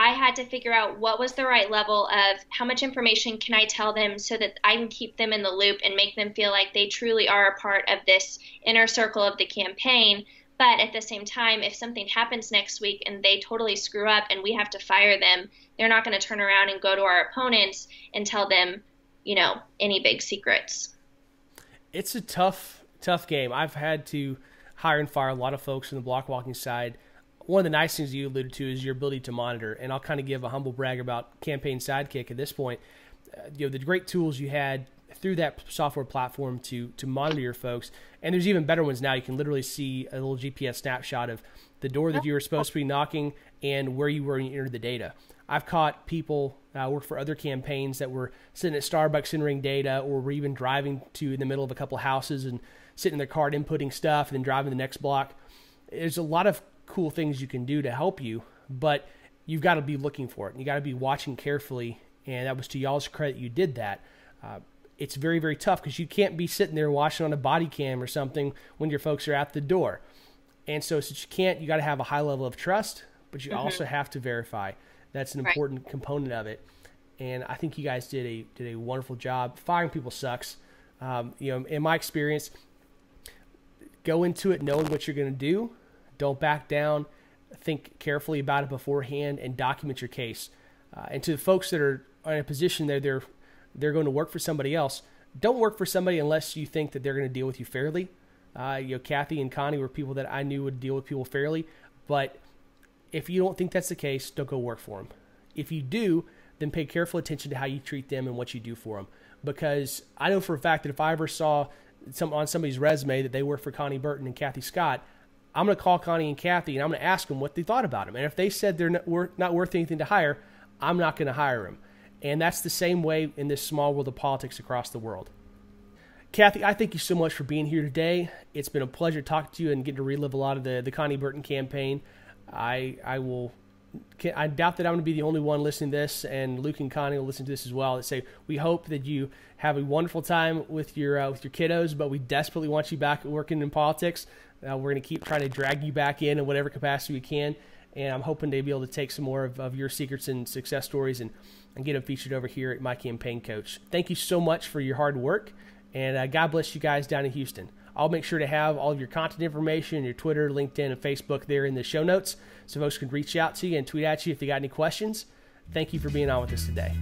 I had to figure out what was the right level of how much information can I tell them so that I can keep them in the loop and make them feel like they truly are a part of this inner circle of the campaign. But at the same time, if something happens next week and they totally screw up and we have to fire them, they're not going to turn around and go to our opponents and tell them, any big secrets. It's a tough game. I've had to hire and fire a lot of folks on the block walking side. One of the nice things you alluded to is your ability to monitor, and I'll kind of give a humble brag about Campaign Sidekick at this point. The great tools you had through that software platform to monitor your folks, and there's even better ones now. You can literally see a little GPS snapshot of the door that you were supposed to be knocking and where you were when you entered the data. I've caught people work for other campaigns that were sitting at Starbucks entering data, or were even driving to in the middle of a couple of houses and sitting in their car inputting stuff and then driving the next block. There's a lot of cool things you can do to help you, but you've got to be looking for it. You got to be watching carefully, and that was to y'all's credit you did that. It's very, very tough because you can't be sitting there watching on a body cam or something when your folks are at the door. And so since you got to have a high level of trust, but you also have to verify. That's an important component of it. And I think you guys did a wonderful job. Firing people sucks. In my experience, go into it knowing what you're going to do. Don't back down. Think carefully about it beforehand and document your case. And to the folks that are in a position that they're going to work for somebody else, don't work for somebody unless you think that they're going to deal with you fairly. Cathy and Konni were people that I knew would deal with people fairly. But if you don't think that's the case, don't go work for them. If you do, then pay careful attention to how you treat them and what you do for them. Because I know for a fact that if I ever saw on somebody's resume that they work for Konni Burton and Cathy Scott, I'm going to call Konni and Cathy and I'm going to ask them what they thought about them. And if they said they're not worth anything to hire, I'm not going to hire them. And that's the same way in this small world of politics across the world. Cathy, I thank you so much for being here today. It's been a pleasure talking to you and getting to relive a lot of the Konni Burton campaign. I doubt that I'm going to be the only one listening to this, and Luke and Konni will listen to this as well. That say we hope that you have a wonderful time with your kiddos, but we desperately want you back working in politics. We're going to keep trying to drag you back in whatever capacity we can, and I'm hoping to be able to take some more of your secrets and success stories and get them featured over here at My Campaign Coach. Thank you so much for your hard work, and God bless you guys down in Houston. I'll make sure to have all of your contact information, your Twitter, LinkedIn, and Facebook there in the show notes so folks can reach out to you and tweet at you if they got any questions. Thank you for being on with us today.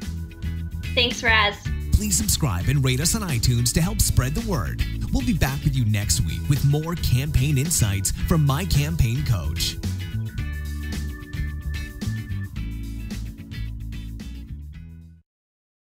Thanks, Raz. Please subscribe and rate us on iTunes to help spread the word. We'll be back with you next week with more campaign insights from My Campaign Coach.